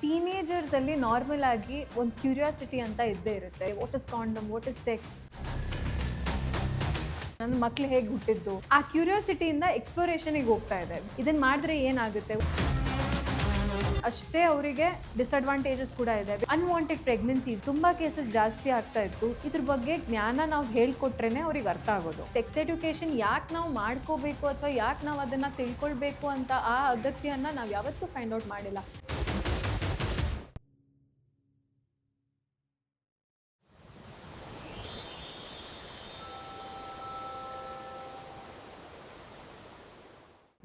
ಟೀನೇಜರ್ಸಲ್ಲಿ normal ಆಗಿ ಒಂದು curiosity ಅಂತ ಇದ್ದೇ ಇರುತ್ತೆ. What is condom, what is sex, ನನ್ನ ಮಕ್ಳು ಹೇಗೆ ಹುಟ್ಟಿದ್ದು, ಆ ಕ್ಯೂರಿಯಾಸಿಟಿಯಿಂದ ಎಕ್ಸ್ಪ್ಲೋರೇಷನಿಗೆ ಹೋಗ್ತಾ ಇದೆ. ಇದನ್ನ ಮಾಡಿದ್ರೆ ಏನಾಗುತ್ತೆ, ಅಷ್ಟೇ ಅವರಿಗೆ ಡಿಸ್ಅಡ್ವಾಂಟೇಜಸ್ ಕೂಡ ಇದೆ. ಅನ್ವಾಂಟೆಡ್ ಪ್ರೆಗ್ನೆನ್ಸೀಸ್ ತುಂಬ ಕೇಸಸ್ ಜಾಸ್ತಿ ಆಗ್ತಾ ಇತ್ತು. ಇದ್ರ ಬಗ್ಗೆ ಜ್ಞಾನ ನಾವು ಹೇಳ್ಕೊಟ್ರೇನೆ ಅವ್ರಿಗೆ ಅರ್ಥ ಆಗೋದು. ಸೆಕ್ಸ್ ಎಡ್ಯುಕೇಷನ್ ಯಾಕೆ ನಾವು ಮಾಡ್ಕೋಬೇಕು ಅಥವಾ ಯಾಕೆ ನಾವು ಅದನ್ನ ತಿಳ್ಕೊಳ್ಬೇಕು ಅಂತ ಆ ಅಗತ್ಯನ ನಾವು ಯಾವತ್ತೂ ಫೈಂಡ್ ಔಟ್ ಮಾಡಿಲ್ಲ.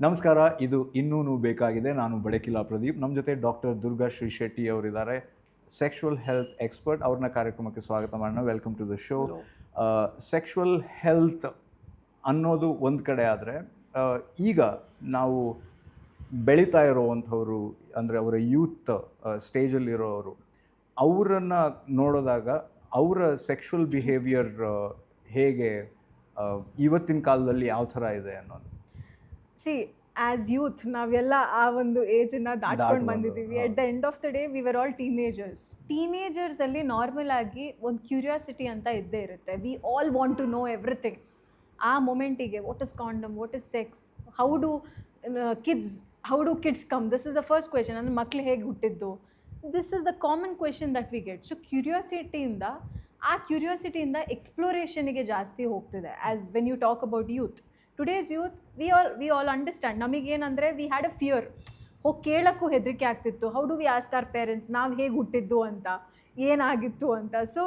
ನಮಸ್ಕಾರ, ಇದು ಇನ್ನೂನು ಬೇಕಾಗಿದೆ. ನಾನು ಬಡಕಿಲಾ ಪ್ರದೀಪ್. ನಮ್ಮ ಜೊತೆ ಡಾಕ್ಟರ್ ದುರ್ಗಾ ಶ್ರೀ ಶೆಟ್ಟಿ ಅವರಿದ್ದಾರೆ, ಸೆಕ್ಷುವಲ್ ಹೆಲ್ತ್ ಎಕ್ಸ್ಪರ್ಟ್. ಅವ್ರನ್ನ ಕಾರ್ಯಕ್ರಮಕ್ಕೆ ಸ್ವಾಗತ ಮಾಡೋಣ. Welcome to the show. Sexual health ಅನ್ನೋದು ಒಂದು ಕಡೆ ಆದರೆ, ಈಗ ನಾವು ಬೆಳೀತಾ ಇರೋವಂಥವ್ರು ಅಂದರೆ ಅವರ ಯೂತ್ ಸ್ಟೇಜಲ್ಲಿರೋರು, ಅವರನ್ನು ನೋಡಿದಾಗ ಅವರ ಸೆಕ್ಷುವಲ್ ಬಿಹೇವಿಯರ್ ಹೇಗೆ ಇವತ್ತಿನ ಕಾಲದಲ್ಲಿ ಯಾವ ಥರ ಇದೆ ಅನ್ನೋದು. ಸಿ ಆಸ್ ಯೂತ್ ನಾವೆಲ್ಲ ಆ ಒಂದು ಏಜನ್ನು ದಾಟ್ಕೊಂಡು ಬಂದಿದ್ದೀವಿ. At the end of the day we were all ಟೀನೇಜರ್ಸಲ್ಲಿ ನಾರ್ಮಲ್ ಆಗಿ ಒಂದು ಕ್ಯೂರಿಯಾಸಿಟಿ ಅಂತ ಇದ್ದೇ ಇರುತ್ತೆ. We all want to know everything. ಆ ಮೊಮೆಂಟಿಗೆ what is condom, what is sex, how do kids come, this is the first question. ನನ್ನ ಮಕ್ಳು ಹೇಗೆ ಹುಟ್ಟಿದ್ದು, this is the common question that we get. So ಕ್ಯೂರಿಯಾಸಿಟಿಯಿಂದ ಎಕ್ಸ್ಪ್ಲೋರೇಷನಿಗೆ ಜಾಸ್ತಿ ಹೋಗ್ತಿದೆ. As when you talk about youth, today's youth we all understand. ನಮಗೇನಂದರೆ we had a fear. ಹೋಗಿ ಕೇಳೋಕ್ಕೂ ಹೆದರಿಕೆ ಆಗ್ತಿತ್ತು. How do we ask our parents, ನಾವು ಹೇಗೆ ಹುಟ್ಟಿದ್ದು ಅಂತ, ಏನಾಗಿತ್ತು ಅಂತ. ಸೊ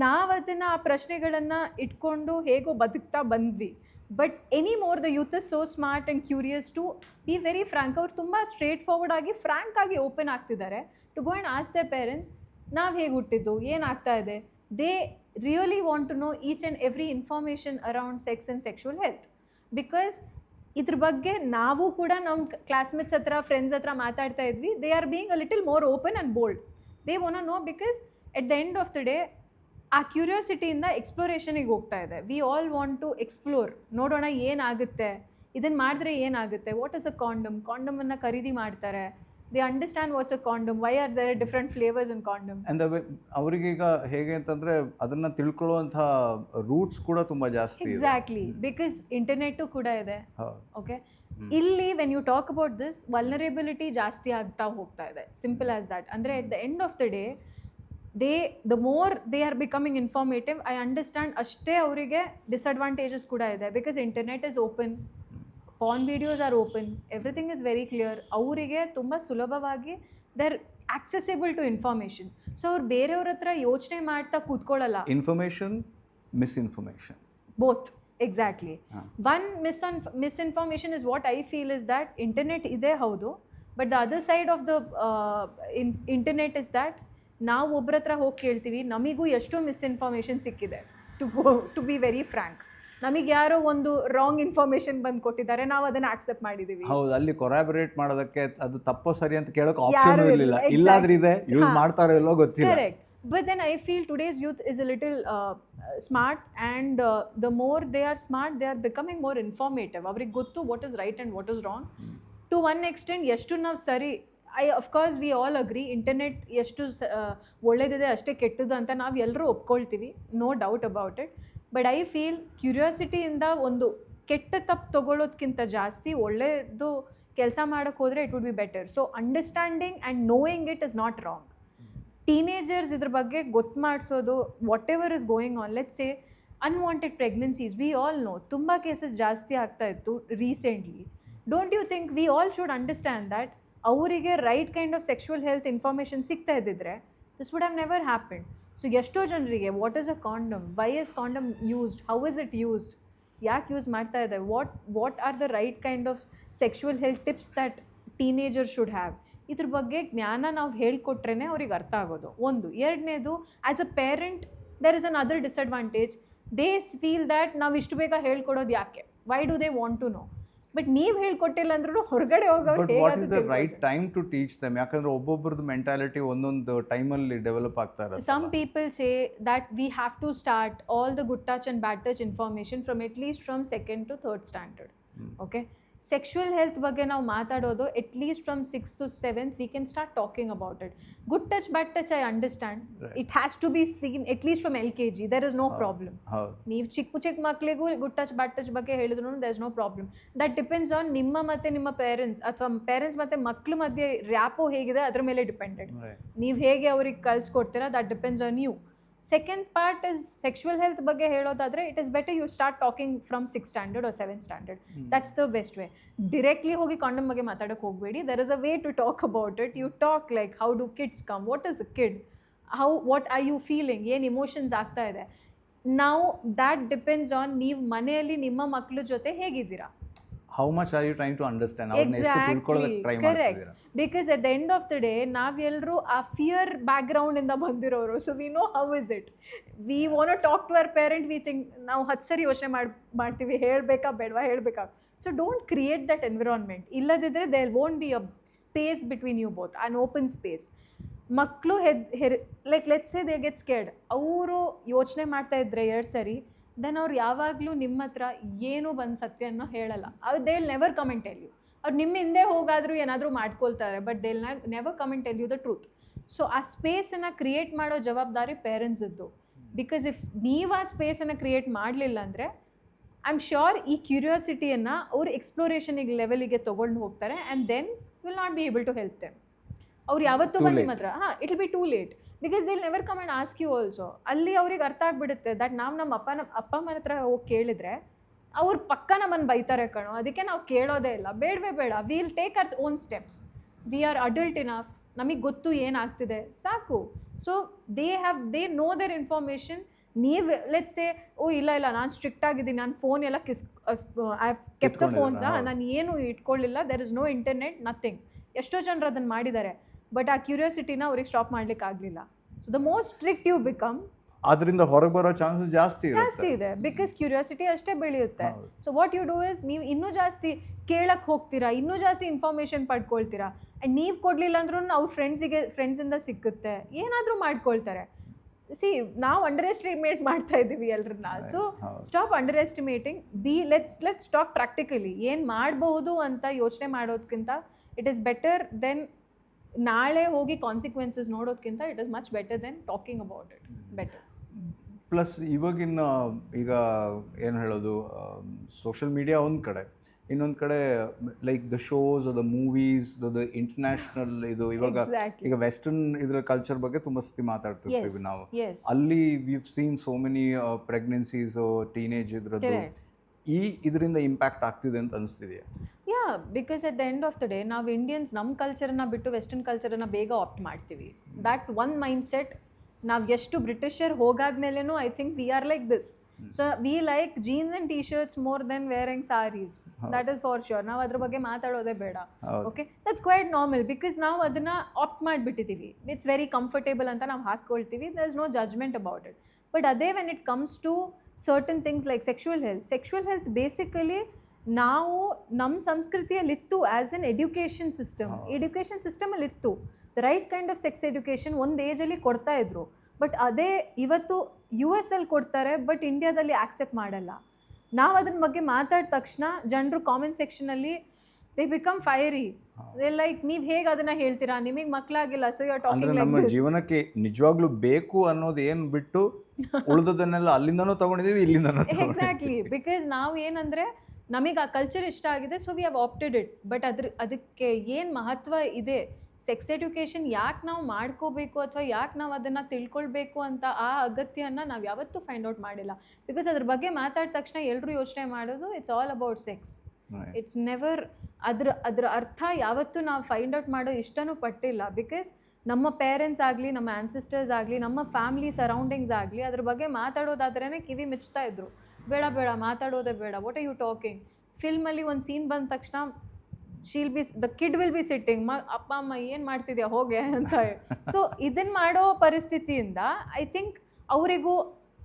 ನಾವು ಅದನ್ನು ಆ ಪ್ರಶ್ನೆಗಳನ್ನು ಇಟ್ಕೊಂಡು ಹೇಗೋ ಬದುಕ್ತಾ ಬಂದ್ವಿ. But any more the youth is so smart and curious to be very frank. ಅವ್ರು ತುಂಬ ಸ್ಟ್ರೇಟ್ ಫಾರ್ವರ್ಡ್ ಆಗಿ ಫ್ರ್ಯಾಂಕ್ ಆಗಿ ಓಪನ್ ಆಗ್ತಿದ್ದಾರೆ to go and ask their parents ನಾವು ಹೇಗೆ ಹುಟ್ಟಿದ್ದು, ಏನಾಗ್ತಾ ಇದೆ. They really want to know each and every information around sex and sexual health. Because ಇದ್ರ ಬಗ್ಗೆ ನಾವು ಕೂಡ ನಮ್ಮ ಕ್ಲಾಸ್ಮೇಟ್ಸ್ ಹತ್ರ, ಫ್ರೆಂಡ್ಸ್ ಹತ್ರ ಮಾತಾಡ್ತಾ ಇದ್ವಿ. They are being a little more open and bold. They want to know because at the end of the day ಆ ಕ್ಯೂರಿಯಾಸಿಟಿಯಿಂದ ಎಕ್ಸ್ಪ್ಲೋರೇಷನಿಗೆ ಹೋಗ್ತಾ ಇದೆ. We all want to explore, ನೋಡೋಣ ಏನಾಗುತ್ತೆ, ಇದನ್ನು ಮಾಡಿದ್ರೆ ಏನಾಗುತ್ತೆ. ವಾಟ್ ಇಸ್ ಅ ಕಾಂಡಮನ್ನು ಖರೀದಿ ಮಾಡ್ತಾರೆ. They understand what's a condom, why are there different flavours in condom. And ಅವರಿಗೀಗ ಹೇಗೆ ಅಂತಂದರೆ ಅದನ್ನು ತಿಳ್ಕೊಳ್ಳುವಂಥ ರೂಟ್ಸ್ ಕೂಡ ತುಂಬ ಜಾಸ್ತಿ. ಎಕ್ಸಾಕ್ಟ್ಲಿ, ಬಿಕಾಸ್ ಇಂಟರ್ನೆಟ್ಟು ಕೂಡ ಇದೆ. ಓಕೆ, ಇಲ್ಲಿ when you talk about this, vulnerability ಜಾಸ್ತಿ ಆಗ್ತಾ ಹೋಗ್ತಾ ಇದೆ. Simple as that. ಅಂದರೆ at the end of the day the more they are becoming informative, I understand ಅಷ್ಟೇ ಅವರಿಗೆ ಡಿಸ್ಅಡ್ವಾಂಟೇಜಸ್ ಕೂಡ ಇದೆ. Because internet is open, porn videos are open, everything is very clear. ಅವರಿಗೆ ತುಂಬ ಸುಲಭವಾಗಿ they are accessible to information. So ಅವ್ರು ಬೇರೆಯವ್ರ ಹತ್ರ ಯೋಚನೆ ಮಾಡ್ತಾ ಕೂತ್ಕೊಳ್ಳಲ್ಲ. Information, misinformation, both. Exactly. One misinformation is what I feel is that internet ಇದೆ ಹೌದು, but the other side of the internet is that ನಾವು ಒಬ್ಬರ ಹತ್ರ ಹೋಗಿ ಕೇಳ್ತೀವಿ, ನಮಗೂ ಎಷ್ಟೋ ಮಿಸ್ಇನ್ಫಾರ್ಮೇಷನ್ ಸಿಕ್ಕಿದೆ. ಟು ಬಿ ವೆರಿ ಫ್ರ್ಯಾಂಕ್, ನಮಗೆ ಯಾರೋ ಒಂದು ರಾಂಗ್ ಇನ್ಫಾರ್ಮೇಷನ್ ಬಂದು ಕೊಟ್ಟಿದ್ದಾರೆ, ನಾವು ಅದನ್ನು ಆಕ್ಸೆಪ್ಟ್ ಮಾಡಿದ್ದೀವಿ. ಹೌದು, ಅಲ್ಲಿ ಕೊರಾಬರೇಟ್ ಮಾಡೋದಕ್ಕೆ ಅದು ತಪ್ಪೋ ಸರಿ ಅಂತ ಕೇಳೋಕೆ ಆಪ್ಷನ್ ಇರಲಿಲ್ಲ. ಇಲ್ಲಾದ್ರೆ ಇದೆ, ಯೂಸ್ ಮಾಡ್ತಾರೋ ಇಲ್ಲೋ ಗೊತ್ತಿಲ್ಲ. Correct. But then I feel today's youth is a little smart, and the more they are smart, they are becoming more informative. ಅವ್ರಿಗೆ ಗೊತ್ತು what is right and what is wrong. To one extent, ಎಷ್ಟು ನಾವು ಸರಿ, of course we all agree internet ಎಷ್ಟು ಒಳ್ಳೇದಿದೆ ಅಷ್ಟೇ ಕೆಟ್ಟದ್ದು ಅಂತ ನಾವು ಎಲ್ಲರೂ ಒಪ್ಕೊಳ್ತೀವಿ, no doubt about it. But I feel ಕ್ಯೂರಿಯಾಸಿಟಿಯಿಂದ ಒಂದು ಕೆಟ್ಟ ತಪ್ಪು ತೊಗೊಳ್ಳೋದಕ್ಕಿಂತ ಜಾಸ್ತಿ ಒಳ್ಳೆಯದು ಕೆಲಸ ಮಾಡೋಕ್ಕೆ ಹೋದರೆ it would be better. So understanding and knowing it is not wrong. Teenagers ಇದ್ರ ಬಗ್ಗೆ ಗೊತ್ತು ಮಾಡಿಸೋದು, whatever is going on. Let's say unwanted pregnancies, we all know ತುಂಬ ಕೇಸಸ್ ಜಾಸ್ತಿ ಆಗ್ತಾ ಇತ್ತು recently. Don't you think we all should understand that ಅವರಿಗೆ right kind of sexual health information ಸಿಗ್ತಾ ಇದ್ದಿದ್ರೆ this would have never happened. So ಎಷ್ಟೋ ಜನರಿಗೆ what is a condom, why is condom used, how is it used, ಯಾಕೆ use ಮಾಡ್ತಾ ಇದೆ, what are the right kind of sexual health tips that teenager should have. ಇದ್ರ ಬಗ್ಗೆ ಜ್ಞಾನ ನಾವು ಹೇಳ್ಕೊಟ್ರೇ ಅವ್ರಿಗೆ ಅರ್ಥ ಆಗೋದು. ಒಂದು. ಎರಡನೇದು, as a parent there is another disadvantage. They feel that ನಾವು ಇಷ್ಟು ಬೇಗ ಹೇಳ್ಕೊಡೋದು ಯಾಕೆ, why do they want to know. But ನೀವು ಹೇಳ್ಕೊಟ್ಟಿಲ್ಲ ಅಂದ್ರೂ ಹೊರಗಡೆ ಹೋಗೋದು. What is the right time to teach them? ಯಾಕಂದ್ರೆ ಒಬ್ಬೊಬ್ಬರದ್ದು ಮೆಂಟಾಲಿಟಿ ಒಂದೊಂದು ಟೈಮಲ್ಲಿ ಡೆವಲಪ್ ಆಗ್ತಾ ಇರುತ್ತೆ. Some people say that we have to start all the good touch and bad touch information from at least from 2nd to 3rd standard. Okay, sexual health ಬಗ್ಗೆ ನಾವು ಮಾತಾಡೋದು at least from 6th to 7th we can start talking about it. Good touch bad touch I understand, it has to be seen at least from LKG, there is no problem. ನೀವು ಚಿಕ್ಕ ಮಕ್ಕಳಿಗೂ good touch bad touch ಬಗ್ಗೆ ಹೇಳಿದ್ರು there is no problem. That depends on ನಿಮ್ಮ ಮತ್ತು ನಿಮ್ಮ parents ಅಥವಾ parents ಮತ್ತು ಮಕ್ಕಳ ಮಧ್ಯೆ ರ್ಯಾಪೋ ಹೇಗಿದೆ ಅದ್ರ ಮೇಲೆ ಡಿಪೆಂಡೆಡ್. ನೀವು ಹೇಗೆ ಅವ್ರಿಗೆ ಕಳ್ಸಿಕೊಡ್ತೀರಾ that depends on you. Second part is sexual health ಬಗ್ಗೆ ಹೇಳೋದಾದರೆ it is better you start talking from 6th standard or 7th standard. That's the best way. Directly ಹೋಗಿ ಕಾಂಡಮ್ ಬಗ್ಗೆ ಮಾತಾಡೋಕೆ ಹೋಗಬೇಡಿ. There is a way to talk about it. You talk like how do kids come, what is a kid, what are you feeling, ಏನು emotions ಆಗ್ತಾ ಇದೆ. ನಾವು that depends on ನೀವು ಮನೆಯಲ್ಲಿ ನಿಮ್ಮ ಮಕ್ಕಳ ಜೊತೆ ಹೇಗಿದ್ದೀರಾ. How much are you trying to understand, ಅವ್ರನ್ನ ಎಷ್ಟು ತಿಳ್ಕೊಳ್ಳೋದಕ್ಕೆ ಟ್ರೈ ಮಾಡ್ತಿದ್ದೀರಾ. Because at the end of the day ನಾವೆಲ್ಲರೂ ಆ ಫಿಯರ್ ಬ್ಯಾಕ್ಗ್ರೌಂಡಿಂದ ಬಂದಿರೋರು. So we know how is it. We want to talk to our parent, we think ನಾವು 10 ಸರಿ ಯೋಚನೆ ಮಾಡ್ತೀವಿ ಹೇಳಬೇಕಾ ಬೇಡವಾ ಹೇಳಬೇಕಾ. So don't create that environment. ಇಲ್ಲದಿದ್ದರೆ there won't be a space between you both, an open space. ಮಕ್ಕಳು like let's say they get scared, ಅವರು ಯೋಚನೆ ಮಾಡ್ತಾ ಇದ್ರೆ 2 ಸರಿ, ದೆನ್ ಅವ್ರು ಯಾವಾಗಲೂ ನಿಮ್ಮ ಹತ್ರ ಏನೂ ಬಂದು ಸತ್ಯನ ಹೇಳಲ್ಲ. ಅವ್ರು they will never come and tell you. ಅವ್ರು ನಿಮ್ಮ ಹಿಂದೆ ಹೋಗಾದರೂ ಏನಾದರೂ ಮಾಡ್ಕೊಳ್ತಾರೆ, but they will never come and tell you the truth. So ಆ ಸ್ಪೇಸನ್ನು ಕ್ರಿಯೇಟ್ ಮಾಡೋ ಜವಾಬ್ದಾರಿ ಪೇರೆಂಟ್ಸಿದ್ದು. ಬಿಕಾಸ್ ಇಫ್ ನೀವು ಆ ಸ್ಪೇಸನ್ನು ಕ್ರಿಯೇಟ್ ಮಾಡಲಿಲ್ಲ ಅಂದರೆ ಐ ಆಮ್ ಶ್ಯೂರ್ ಈ ಕ್ಯೂರಿಯಾಸಿಟಿಯನ್ನು ಅವ್ರು ಎಕ್ಸ್ಪ್ಲೋರೇಷನಿಗೆ ಲೆವೆಲಿಗೆ ತೊಗೊಂಡು ಹೋಗ್ತಾರೆ, and then will not be able to help them. ಅವ್ರು ಯಾವತ್ತೂ ಬಂದು ನಿಮ್ಮ ಹತ್ರ it will be too late. Because they will never come and ask you also. ಅಲ್ಲಿ ಅವ್ರಿಗೆ ಅರ್ಥ ಆಗಿಬಿಡುತ್ತೆ ದಟ್ ನಾವು ನಮ್ಮ ಅಪ್ಪ ಅಮ್ಮನ ಹತ್ರ ಹೋಗಿ ಕೇಳಿದರೆ ಅವ್ರು ಪಕ್ಕ ನಮ್ಮನ್ನು ಬೈತಾರೆ ಕಣೋ, ಅದಕ್ಕೆ ನಾವು ಕೇಳೋದೇ ಇಲ್ಲ. ಬೇಡವೇ ಬೇಡ, we will take our own steps. We are adult enough, ನಮಗೆ ಗೊತ್ತು ಏನಾಗ್ತಿದೆ, ಸಾಕು. So they know their information. ನೀವು ಲೆಟ್ಸ್ ಸೇ ಇಲ್ಲ ನಾನು ಸ್ಟ್ರಿಕ್ಟ್ ಆಗಿದ್ದೀನಿ, ನಾನು ಫೋನ್ ಎಲ್ಲ I have kept the phones, ನಾನು ಏನು ಇಟ್ಕೊಳ್ಳಿಲ್ಲ, there is no internet, nothing. ಎಷ್ಟೋ ಜನರು ಅದನ್ನು ಮಾಡಿದ್ದಾರೆ, ಬಟ್ ಆ ಕ್ಯೂರಿಯಾಸಿಟಿನ ಅವ್ರಿಗೆ ಸ್ಟಾಪ್ ಮಾಡ್ಲಿಕ್ಕೆ ಆಗಲಿಲ್ಲ. So the most strict you become, ಅದರಿಂದ ಹೊರಗೆ ಬರೋ ಚಾನ್ಸಸ್ ಜಾಸ್ತಿ ಇದೆ. ಬಿಕಾಸ್ ಕ್ಯೂರಿಯಾಸಿಟಿ ಅಷ್ಟೇ ಬೆಳೆಯುತ್ತೆ. So what you do is, ನೀವು ಇನ್ನೂ ಜಾಸ್ತಿ ಕೇಳಕ್ಕೆ ಹೋಗ್ತೀರಾ, ಇನ್ನೂ ಜಾಸ್ತಿ ಇನ್ಫಾರ್ಮೇಷನ್ ಪಡ್ಕೊಳ್ತೀರಾ. ಆ್ಯಂಡ್ ನೀವು ಕೊಡಲಿಲ್ಲ ಅಂದ್ರೂ ಅವ್ರ ಫ್ರೆಂಡ್ಸಿಂದ ಸಿಕ್ಕುತ್ತೆ, ಏನಾದರೂ ಮಾಡ್ಕೊಳ್ತಾರೆ. ಸಿ, ನಾವು ಅಂಡರ್ ಎಸ್ಟಿಮೇಟ್ ಮಾಡ್ತಾ ಇದ್ದೀವಿ ಎಲ್ಲರನ್ನ. So stop under estimating. Let's talk practically. ಏನು ಮಾಡಬಹುದು ಅಂತ ಯೋಚನೆ ಮಾಡೋದಕ್ಕಿಂತ ಇಟ್ ಈಸ್ ಬೆಟರ್ ದೆನ್ ನಾಳೆ ಹೋಗಿ ಕಾನ್ಸಿಕ್ವೆನ್ಸಸ್ ನೋಡೋದಕ್ಕಿಂತ it is much better than talking about it. Better. Plus ಇವಾಗಿನ ಈಗ ಏನು ಹೇಳೋದು, ಸೋಷಿಯಲ್ ಮೀಡಿಯಾ ಒಂದು ಕಡೆ, ಇನ್ನೊಂದು ಕಡೆ like the shows, the movies, the international ಇದು ಇವಾಗ ಈಗ ವೆಸ್ಟರ್ನ್ ಇದ್ರ ಕಲ್ಚರ್ ಬಗ್ಗೆ ತುಂಬ ಸತಿ ಮಾತಾಡ್ತಿರ್ತೀವಿ ನಾವು. ಅಲ್ಲಿ we've seen so many pregnancies, teenage ಇದ್ರದ್ದು. ಇದರಿಂದ ಇಂಪ್ಯಾಕ್ಟ್ ಆಗ್ತಿದೆ ಅಂತ ಅನಿಸ್ತಿದೆಯಾ? Yeah, because at the end of the day ನಾವು ಇಂಡಿಯನ್ಸ್ ನಮ್ಮ ಕಲ್ಚರನ್ನು ಬಿಟ್ಟು ವೆಸ್ಟರ್ನ್ ಕಲ್ಚರನ್ನು ಬೇಗ ಆಪ್ಟ್ ಮಾಡ್ತೀವಿ. That one mindset. ನಾವು ಎಷ್ಟು ಬ್ರಿಟಿಷರ್ ಹೋಗಾದ್ಮೇಲೆನೂ I think we are like this. So we like jeans and T shirts more than wearing saris. That is for sure. ನಾವು ಅದ್ರ ಬಗ್ಗೆ ಮಾತಾಡೋದೇ ಬೇಡ. Okay, that's quite normal. Because ನಾವು ಅದನ್ನು ಆಪ್ಟ್ ಮಾಡಿಬಿಟ್ಟಿದ್ದೀವಿ. ಇಟ್ಸ್ ವೆರಿ ಕಂಫರ್ಟೇಬಲ್ ಅಂತ ನಾವು ಹಾಕ್ಕೊಳ್ತೀವಿ. There is no judgement about it. But ಅದೇ when it comes to certain things like sexual health basically ನಾವು ನಮ್ಮ ಸಂಸ್ಕೃತಿಯಲ್ಲಿತ್ತು ಆ್ಯಸ್ ಎನ್ ಎಡ್ಯುಕೇಷನ್ ಸಿಸ್ಟಮಲ್ಲಿತ್ತು. The right kind of sex education ಒಂದು ಏಜಲ್ಲಿ ಕೊಡ್ತಾಯಿದ್ರು. ಬಟ್ ಅದೇ ಇವತ್ತು US ಅಲ್ಲಿ ಕೊಡ್ತಾರೆ, ಬಟ್ ಇಂಡಿಯಾದಲ್ಲಿ ಆಕ್ಸೆಪ್ಟ್ ಮಾಡಲ್ಲ. ನಾವು ಅದ್ರ ಬಗ್ಗೆ ಮಾತಾಡಿದ ತಕ್ಷಣ ಜನರು ಕಾಮೆಂಟ್ ಸೆಕ್ಷನಲ್ಲಿ ದೇ ಬಿಕಮ್ ಫೈರಿ. ಲೈಕ್ ನೀವು ಹೇಗೆ ಅದನ್ನು ಹೇಳ್ತೀರಾ, ನಿಮಗೆ ಮಕ್ಕಳಾಗಿಲ್ಲ, so you are talking like ನಮ್ಮ ಜೀವನಕ್ಕೆ ನಿಜವಾಗ್ಲೂ ಬೇಕು ಅನ್ನೋದು ಏನು ಬಿಟ್ಟು ಉಳಿದದನ್ನೆಲ್ಲ ಅಲ್ಲಿಂದನೂ ತಗೊಂಡಿದ್ದೀವಿ, ಇಲ್ಲಿಂದನೂ. ಎಕ್ಸಾಕ್ಟ್ಲಿ. ಬಿಕಾಸ್ ನಾವು ಏನಂದರೆ ನಮಗೆ ಆ ಕಲ್ಚರ್ ಇಷ್ಟ ಆಗಿದೆ, so we have opted it. But ಅದಕ್ಕೆ ಏನು ಮಹತ್ವ ಇದೆ, ಸೆಕ್ಸ್ ಎಡ್ಯುಕೇಷನ್ ಯಾಕೆ ನಾವು ಮಾಡ್ಕೋಬೇಕು ಅಥವಾ ಯಾಕೆ ನಾವು ಅದನ್ನು ತಿಳ್ಕೊಳ್ಬೇಕು ಅಂತ ಆ ಅಗತ್ಯನ ನಾವು ಯಾವತ್ತೂ ಫೈಂಡ್ ಔಟ್ ಮಾಡಿಲ್ಲ. ಬಿಕಾಸ್ ಅದ್ರ ಬಗ್ಗೆ ಮಾತಾಡಿದ ತಕ್ಷಣ ಎಲ್ಲರೂ ಯೋಚನೆ ಮಾಡೋದು it's all about sex. It's never ಅದ್ರ ಅರ್ಥ ಯಾವತ್ತೂ ನಾವು ಫೈಂಡ್ ಔಟ್ ಮಾಡೋ ಇಷ್ಟನೂ ಪಟ್ಟಿಲ್ಲ. ಬಿಕಾಸ್ ನಮ್ಮ ಪೇರೆಂಟ್ಸ್ ಆಗಲಿ, ನಮ್ಮ ಆ್ಯನ್ಸಿಸ್ಟರ್ಸ್ ಆಗಲಿ, ನಮ್ಮ ಫ್ಯಾಮಿಲಿ ಸರೌಂಡಿಂಗ್ಸ್ ಆಗಲಿ ಅದ್ರ ಬಗ್ಗೆ ಮಾತಾಡೋದಾದ್ರೇ ಕಿವಿ ಮಿಚ್ತಾ ಇದ್ರು. ಬೇಡ ಮಾತಾಡೋದೇ ಬೇಡ, ವಾಟ್ ಆರ್ ಯು ಟಾಕಿಂಗ್. ಫಿಲ್ಮಲ್ಲಿ ಒಂದು ಸೀನ್ ಬಂದ ತಕ್ಷಣ the kid will be sitting, ಅಪ್ಪ ಅಮ್ಮ ಏನು ಮಾಡ್ತಿದ್ಯಾ ಹೋಗೆ ಅಂತ. ಸೊ ಇದನ್ನು ಮಾಡೋ ಪರಿಸ್ಥಿತಿಯಿಂದ ಐ ಥಿಂಕ್ ಅವರಿಗೂ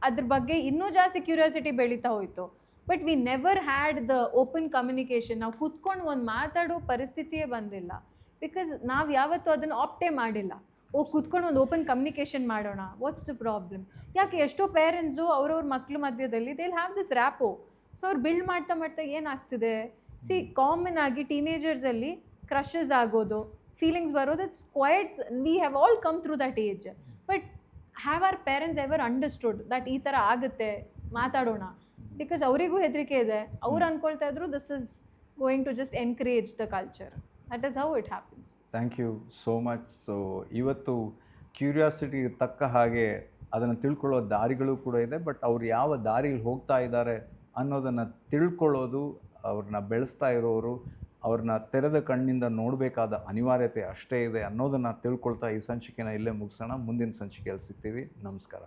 ಅದ್ರ ಬಗ್ಗೆ ಇನ್ನೂ ಜಾಸ್ತಿ ಕ್ಯೂರಿಯಾಸಿಟಿ ಬೆಳೀತಾ ಹೋಯಿತು. But we never had the open communication. ನಾವು ಕೂತ್ಕೊಂಡು ಒಂದು ಮಾತಾಡೋ ಪರಿಸ್ಥಿತಿಯೇ ಬಂದಿಲ್ಲ. ಬಿಕಾಸ್ ನಾವು ಯಾವತ್ತೂ ಅದನ್ನು ಆಪ್ಟೇ ಮಾಡಿಲ್ಲ. ಕೂತ್ಕೊಂಡು ಒಂದು ಓಪನ್ ಕಮ್ಯುನಿಕೇಷನ್ ಮಾಡೋಣ, ವಾಟ್ಸ್ ದ ಪ್ರಾಬ್ಲಮ್. ಯಾಕೆ ಎಷ್ಟೋ ಪೇರೆಂಟ್ಸು ಅವ್ರವ್ರ ಮಕ್ಳ ಮಧ್ಯದಲ್ಲಿ they will have this rapport. So ಅವ್ರು ಬಿಲ್ಡ್ ಮಾಡ್ತಾ ಏನಾಗ್ತಿದೆ, ಸಿ ಕಾಮನ್ ಆಗಿ ಟೀನೇಜರ್ಸಲ್ಲಿ ಕ್ರಷಸ್ ಆಗೋದು, ಫೀಲಿಂಗ್ಸ್ ಬರೋದು, it's quite, we have all come through that age. But have our parents ever understood that ಈ ಥರ ಆಗುತ್ತೆ, ಮಾತಾಡೋಣ? ಬಿಕಾಸ್ ಅವರಿಗೂ ಹೆದರಿಕೆ ಇದೆ. ಅವ್ರು ಅನ್ಕೊಳ್ತಾ ಇದ್ರು this is going to just encourage the culture. That is how it happens. Thank you so much. So ಇವತ್ತು ಕ್ಯೂರಿಯಾಸಿಟಿ ತಕ್ಕ ಹಾಗೆ ಅದನ್ನು ತಿಳ್ಕೊಳ್ಳೋ ದಾರಿಗಳು ಕೂಡ ಇದೆ, ಬಟ್ ಅವ್ರು ಯಾವ ದಾರಿಲಿ ಹೋಗ್ತಾ ಇದ್ದಾರೆ ಅನ್ನೋದನ್ನು ತಿಳ್ಕೊಳ್ಳೋದು, ಅವ್ರನ್ನ ಬೆಳೆಸ್ತಾ ಇರೋರು ಅವ್ರನ್ನ ತೆರೆದ ಕಣ್ಣಿಂದ ನೋಡಬೇಕಾದ ಅನಿವಾರ್ಯತೆ ಅಷ್ಟೇ ಇದೆ ಅನ್ನೋದನ್ನು ತಿಳ್ಕೊಳ್ತಾ ಈ ಸಂಚಿಕೆನ ಇಲ್ಲೇ ಮುಗಿಸೋಣ. ಮುಂದಿನ ಸಂಚಿಕೆಯಲ್ಲಿ ಸಿಗ್ತೀವಿ. ನಮಸ್ಕಾರ.